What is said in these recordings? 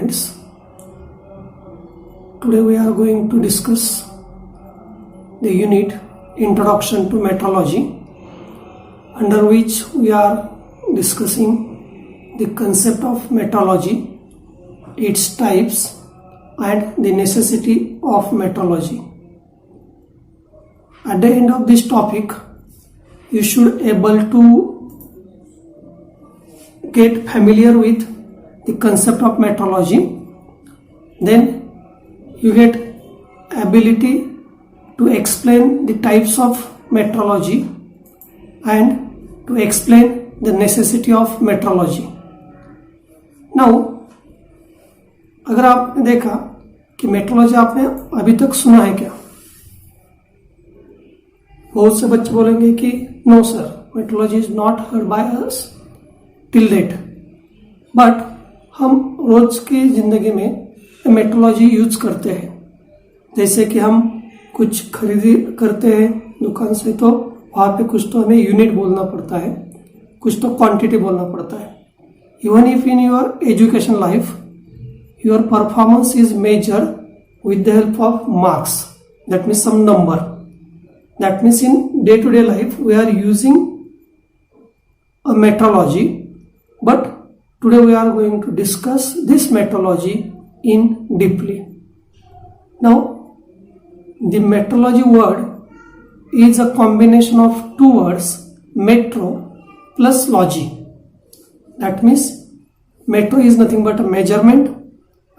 students. Today we are going to discuss the unit Introduction to Metrology, under which we are discussing the concept of metrology, its types and the necessity of metrology. At the end of this topic, you should able to get familiar with the concept of metrology. Then you get ability to explain the types of metrology and to explain the necessity of metrology. Now, अगर आपने देखा कि metrology आपने अभी तक सुना है क्या? बहुत से बच्चे बोलेंगे कि no sir, metrology is not heard by us till date, but हम रोज की जिंदगी में मेट्रोलॉजी यूज करते हैं. जैसे कि हम कुछ खरीदी करते हैं दुकान से, तो वहाँ पे कुछ तो हमें यूनिट बोलना पड़ता है, कुछ तो क्वांटिटी बोलना पड़ता है. Even if in your education life your performance is measured with the help of marks, that means some number. That means in day-to-day life we are using a metrology, but today we are going to discuss this metrology in deeply. Now, the metrology word is a combination of two words, metro plus logy. That means metro is nothing but a measurement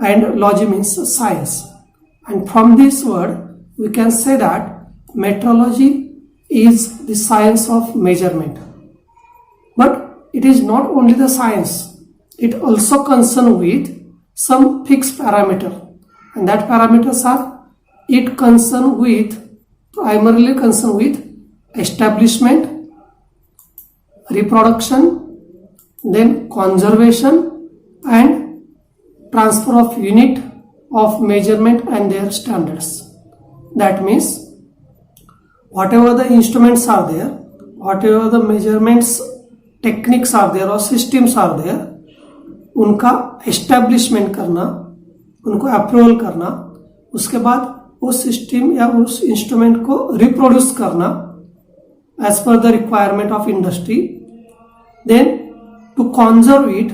and logy means science, and from this word we can say that metrology is the science of measurement. But it is not only the science, it also concerned with some fixed parameter, and that parameters are primarily concerned with establishment, reproduction, then conservation and transfer of unit of measurement and their standards. That means whatever the instruments are there, whatever the measurements techniques are there or systems are there, उनका establishment करना, उनको approval करना, उसके बाद उस system या उस instrument को रिप्रोड्यूस करना as per the requirement of industry, then to conserve it,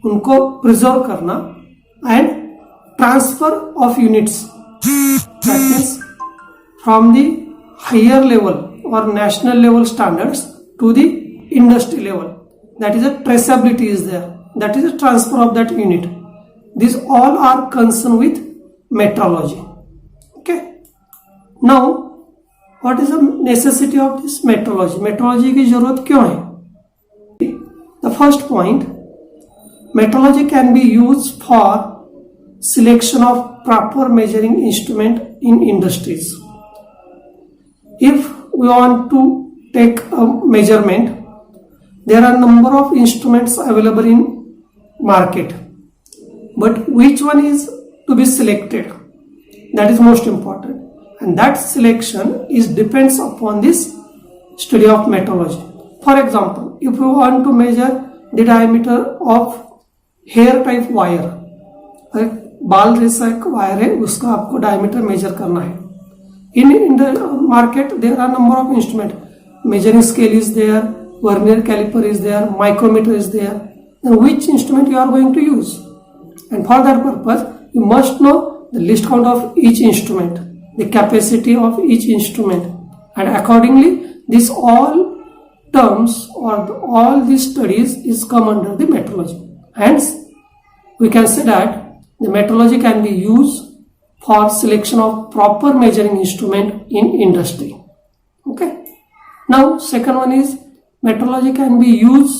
उनको प्रिजर्व करना, and transfer of units, that means from the higher level और national level standards to the industry level. That is a traceability is there, that is a transfer of that unit. This all are concern with metrology. Okay, now what is the necessity of this metrology? Metrology की जरूरत क्यों है? The first point, metrology can be used for selection of proper measuring instrument in industries. If we want to take a measurement, there are number of instruments available in market, but which one is to be selected? That is most important, and that selection depends upon this study of metrology. For example, if we want to measure the diameter of hair type wire, बाल जैसा एक wire है, उसका आपको diameter measure करना है. In the market there are number of instrument. Measuring scale is there, vernier caliper is there, micrometer is there. And which instrument you are going to use? And for that purpose you must know the least count of each instrument, the capacity of each instrument, and accordingly this all terms or all these studies is come under the metrology. Hence, we can say that the metrology can be used for selection of proper measuring instrument in industry. Okay. Now, second one is metrology can be used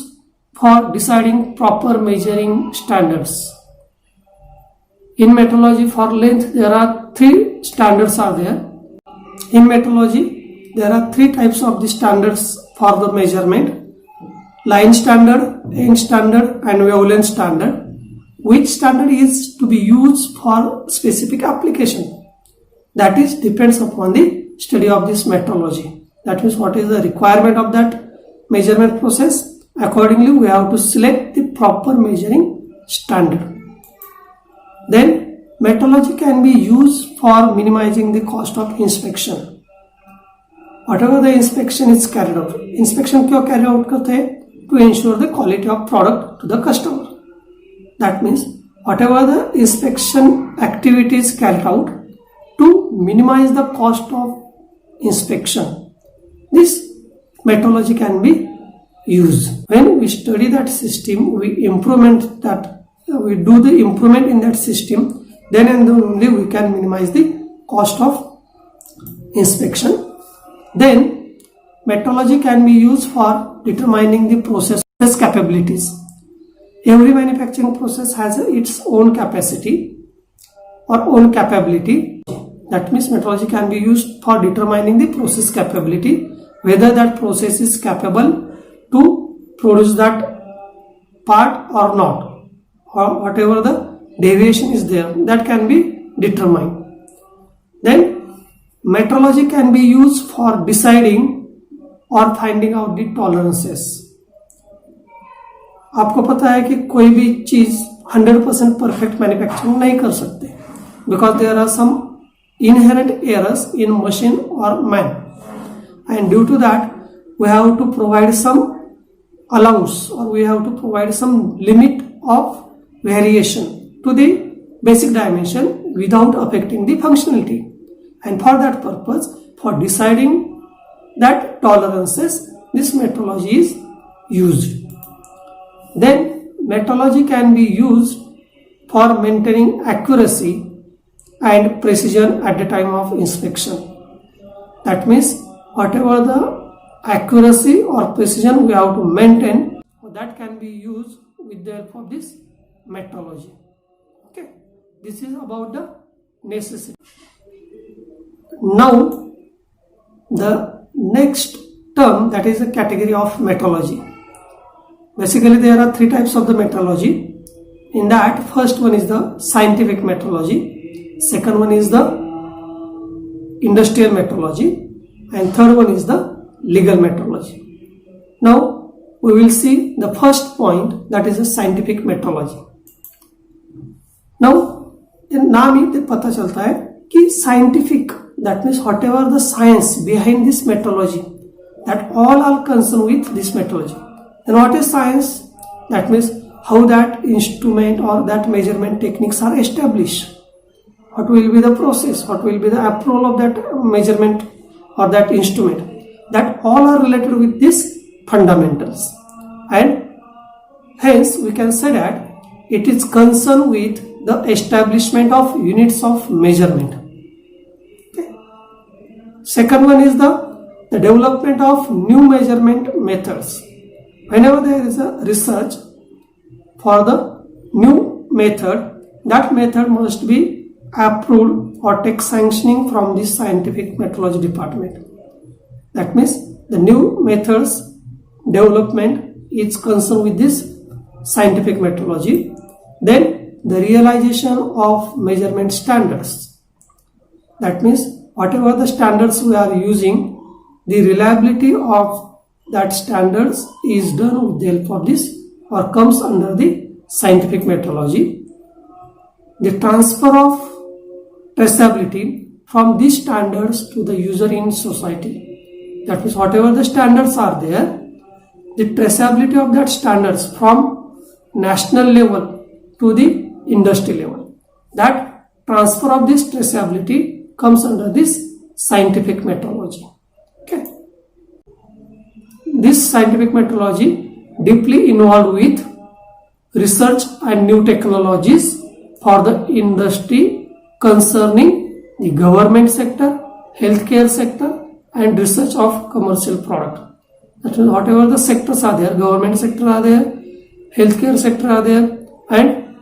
for deciding proper measuring standards. In metrology, for length, there are three standards are there. In metrology, there are three types of the standards for the measurement: line standard, inch standard and wavelength standard. Which standard is to be used for specific application? That is depends upon the study of this metrology. That means what is the requirement of that measurement process. Accordingly, we have to select the proper measuring standard. Then metrology can be used for minimizing the cost of inspection. Whatever the inspection is carried out, inspection क्यों carry out करते हैं? To ensure the quality of product to the customer. That means whatever the inspection activities carried out to minimize the cost of inspection, this metrology can be used. When we study that system, we do the improvement in that system, then and only we can minimize the cost of inspection. Then metrology can be used for determining the process capabilities. Every manufacturing process has its own capacity or own capability. That means metrology can be used for determining the process capability, whether that process is capable to produce that part or not, or whatever the deviation is there, that can be determined. Then metrology can be used for deciding और finding out the tolerances. आपको पता है कि कोई भी चीज 100% perfect manufacturing नहीं कर सकते, because there are some inherent errors in machine और man, and due to that we have to provide some allowance और we have to provide some limit of variation to the basic dimension without affecting the functionality. And for that purpose, for deciding that tolerances, this metrology is used. Then metrology can be used for maintaining accuracy and precision at the time of inspection. That means whatever the accuracy or precision we have to maintain, that can be used with the help of this metrology. Okay, this is about the necessity. Now the next term, that is a category of metrology. Basically there are three types of the metrology. In that, first one is the scientific metrology, second one is the industrial metrology, and third one is the legal metrology. Now we will see the first point, that is the scientific metrology. Now नाम ही पता चलता है कि scientific, that means whatever the science behind this metrology, that all are concerned with this metrology. And what is science? That means how that instrument or that measurement techniques are established. What will be the process? What will be the approval of that measurement or that instrument? That all are related with these fundamentals. And hence we can say that it is concerned with the establishment of units of measurement. Second one is the development of new measurement methods. Whenever there is a research for the new method, that method must be approved or take sanctioning from the scientific metrology department. That means the new methods development is concerned with this scientific metrology. Then the realization of measurement standards. That means whatever the standards we are using, the reliability of that standards is done with the help of this or comes under the scientific metrology. The transfer of traceability from these standards to the user in society. That means whatever the standards are there, the traceability of that standards from national level to the industry level, that transfer of this traceability comes under this scientific metrology. Okay, this scientific metrology deeply involved with research and new technologies for the industry concerning the government sector, healthcare sector, and research of commercial product. That means whatever the sectors are there, government sector are there, healthcare sector are there, and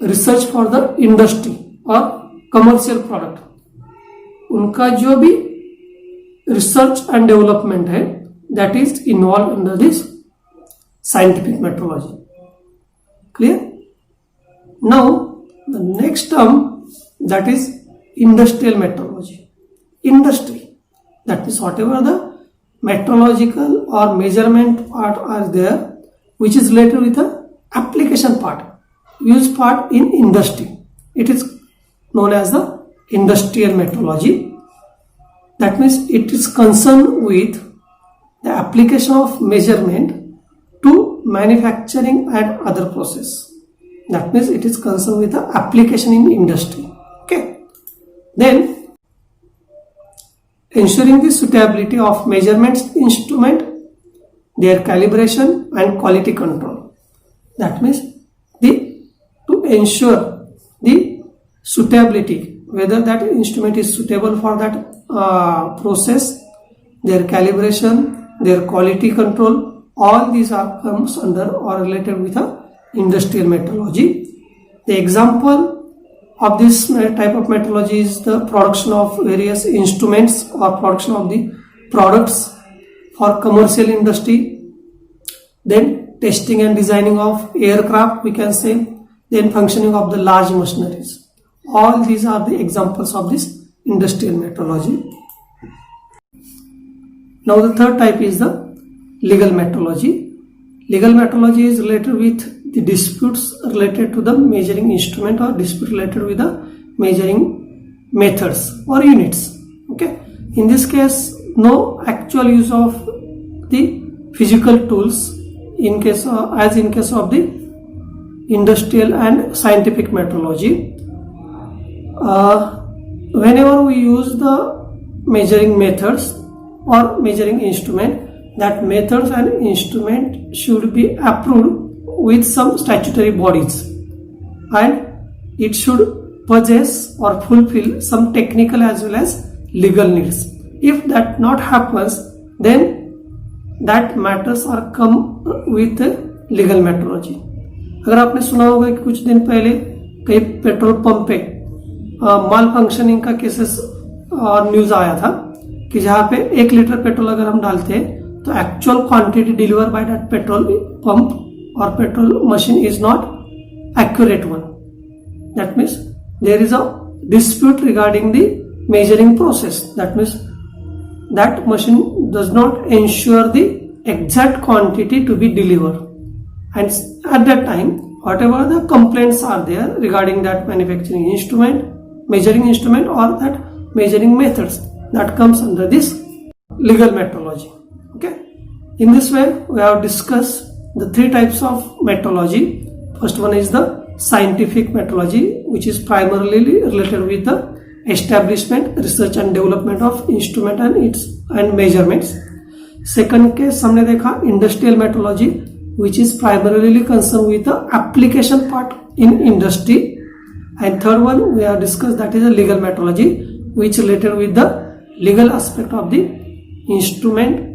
research for the industry or commercial product, उनका जो भी research and development है, that is involved under this scientific metrology. Clear? Now the next term, that is industrial metrology. Industry, that means whatever the metrological or measurement part are there, which is related with the application part, use part in industry. it is known as the industrial metrology. That means it is concerned with the application of measurement to manufacturing and other process. That means it is concerned with the application in industry. Okay. Then ensuring the suitability of measurements instrument, their calibration and quality control. That means to ensure the suitability, whether that instrument is suitable for that process, their calibration, their quality control, all these are comes under or related with a industrial metrology. The example of this type of metrology is the production of various instruments or production of the products for commercial industry, then testing and designing of aircraft, we can say, then functioning of the large machineries. All these are the examples of this industrial metrology. Now the third type is the legal metrology. Legal metrology is related with the disputes related to the measuring instrument or dispute related with the measuring methods or units. Okay. In this case, no actual use of the physical tools in case of the industrial and scientific metrology. Whenever we use the measuring methods or measuring instrument, that methods and instrument should be approved with some statutory bodies, and it should possess or fulfill some technical as well as legal needs. If that not happens, then that matters are come with legal metrology. अगर आपने सुना होगा कि कुछ दिन पहले कई petrol pump पे माल फंक्शनिंग का केसेस और न्यूज आया था कि जहां पे 1 लीटर पेट्रोल अगर हम डालते हैं तो actual quantity deliver by that petrol pump or petrol machine is not accurate one. That means there is a dispute regarding the measuring process. That means that machine does not ensure the exact quantity to be delivered, and at that time whatever the complaints are there regarding that manufacturing instrument, measuring instrument or that measuring methods, that comes under this legal metrology. Okay. In this way we have discussed the 3 types of metrology. First one is the scientific metrology, which is primarily related with the establishment, research and development of instrument and measurements. Second case हमने देखा industrial metrology, which is primarily concerned with the application part in industry. And third one we have discussed, that is a legal metrology, which related with the legal aspect of the instrument